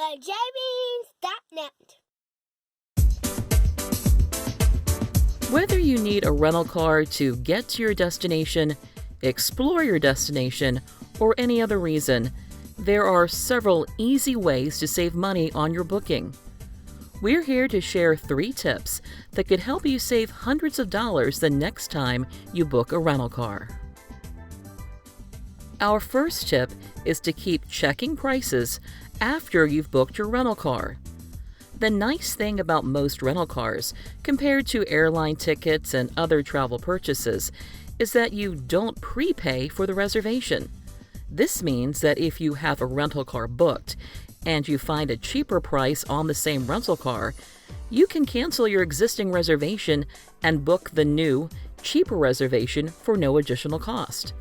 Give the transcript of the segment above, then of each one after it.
TheJbeans.net. Whether you need a rental car to get to your destination, explore your destination, or any other reason, there are several easy ways to save money on your booking. We're here to share 3 tips that could help you save hundreds of dollars the next time you book a rental car. Our first tip is to keep checking prices after you've booked your rental car. The nice thing about most rental cars, compared to airline tickets and other travel purchases, is that you don't prepay for the reservation. This means that if you have a rental car booked and you find a cheaper price on the same rental car, you can cancel your existing reservation and book the new, cheaper reservation for no additional cost.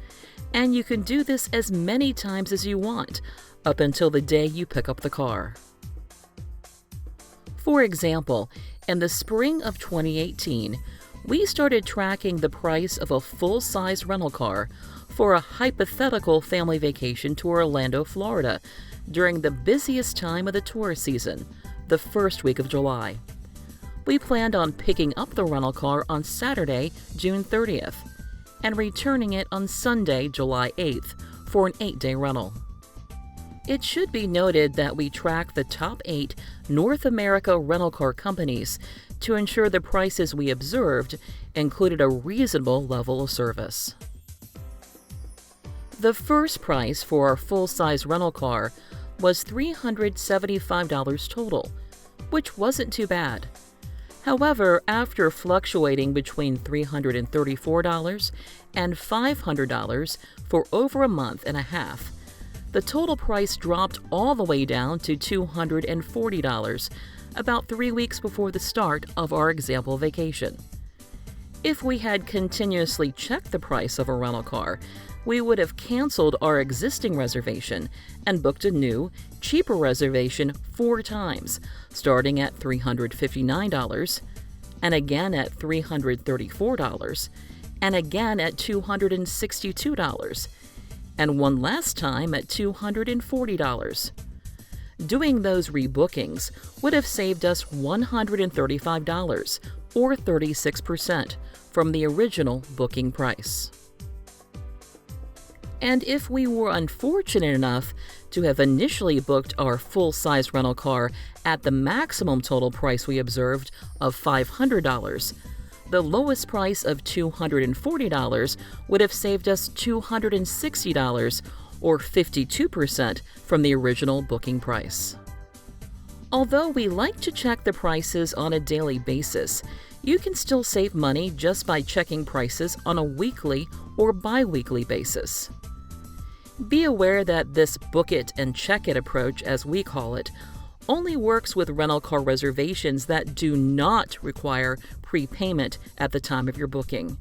And you can do this as many times as you want, up until the day you pick up the car. For example, in the spring of 2018, we started tracking the price of a full-size rental car for a hypothetical family vacation to Orlando, Florida, during the busiest time of the tourist season, the first week of July. We planned on picking up the rental car on Saturday, June 30th, and returning it on Sunday, July 8th, for an 8-day rental. It should be noted that we track the top 8 North America rental car companies to ensure the prices we observed included a reasonable level of service. The first price for our full-size rental car was $375 total, which wasn't too bad. However, after fluctuating between $334 and $500 for over a month and a half, the total price dropped all the way down to $240, about 3 weeks before the start of our example vacation. If we had continuously checked the price of a rental car, we would have canceled our existing reservation and booked a new, cheaper reservation 4 times, starting at $359, and again at $334, and again at $262, and one last time at $240. Doing those rebookings would have saved us $135, or 36%, from the original booking price. And if we were unfortunate enough to have initially booked our full-size rental car at the maximum total price we observed of $500, the lowest price of $240 would have saved us $260, or 52%, from the original booking price. Although we like to check the prices on a daily basis, you can still save money just by checking prices on a weekly or bi-weekly basis. Be aware that this book it and check it approach, as we call it, only works with rental car reservations that do not require prepayment at the time of your booking.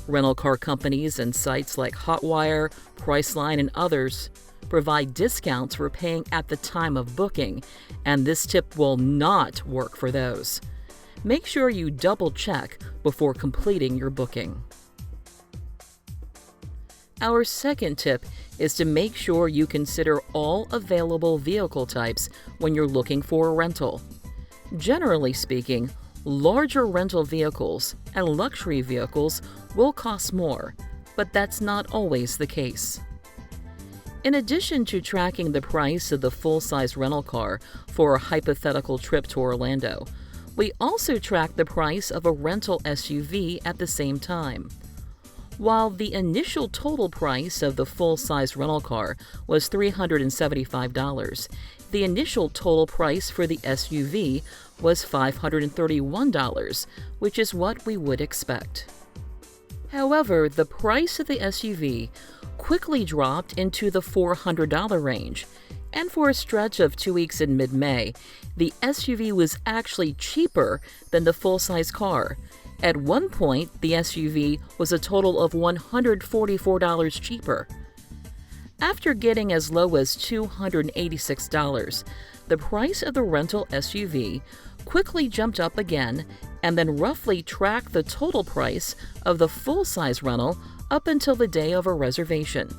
Rental car companies and sites like Hotwire, Priceline, and others provide discounts for paying at the time of booking, and this tip will not work for those. Make sure you double-check before completing your booking. Our second tip is to make sure you consider all available vehicle types when you're looking for a rental. Generally speaking, larger rental vehicles and luxury vehicles will cost more, but that's not always the case. In addition to tracking the price of the full-size rental car for a hypothetical trip to Orlando, we also track the price of a rental SUV at the same time. While the initial total price of the full-size rental car was $375, the initial total price for the SUV was $531, which is what we would expect. However, the price of the SUV quickly dropped into the $400 range, and for a stretch of 2 weeks in mid-May, the SUV was actually cheaper than the full-size car. At one point, the SUV was a total of $144 cheaper. After getting as low as $286, the price of the rental SUV quickly jumped up again and then roughly tracked the total price of the full-size rental up until the day of a reservation.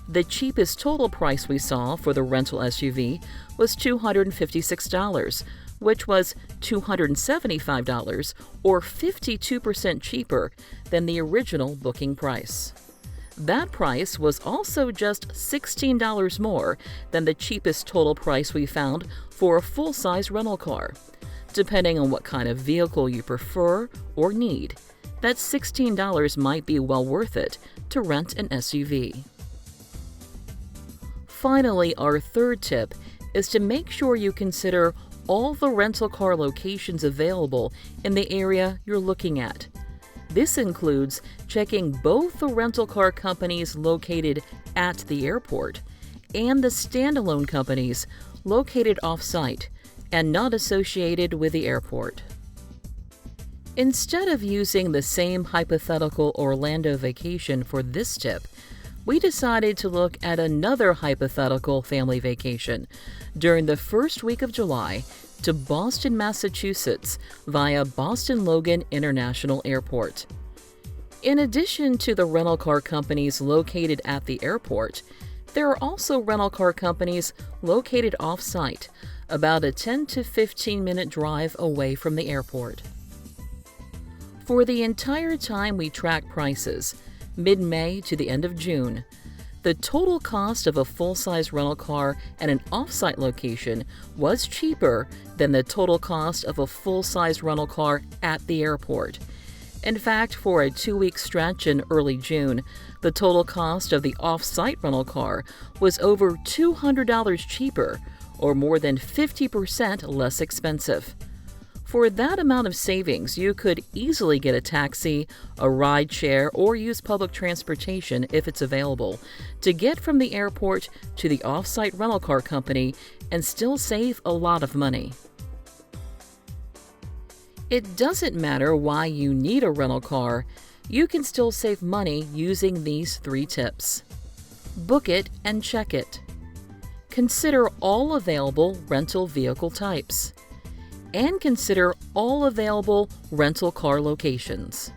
The cheapest total price we saw for the rental SUV was $256, which was $275 or 52% cheaper than the original booking price. That price was also just $16 more than the cheapest total price we found for a full-size rental car. Depending on what kind of vehicle you prefer or need, that $16 might be well worth it to rent an SUV. Finally, our third tip is to make sure you consider all the rental car locations available in the area you're looking at. This includes checking both the rental car companies located at the airport and the standalone companies located off-site and not associated with the airport. Instead of using the same hypothetical Orlando vacation for this tip, we decided to look at another hypothetical family vacation during the first week of July to Boston, Massachusetts via Boston Logan International Airport. In addition to the rental car companies located at the airport, there are also rental car companies located off-site, about a 10 to 15 minute drive away from the airport. For the entire time we track prices, mid-May to the end of June, the total cost of a full-size rental car at an off-site location was cheaper than the total cost of a full-size rental car at the airport. In fact, for a 2-week stretch in early June, the total cost of the off-site rental car was over $200 cheaper, or more than 50% less expensive. For that amount of savings, you could easily get a taxi, a ride share, or use public transportation if it's available to get from the airport to the off-site rental car company and still save a lot of money. It doesn't matter why you need a rental car, you can still save money using these 3 tips. Book it and check it. Consider all available rental vehicle types. And consider all available rental car locations.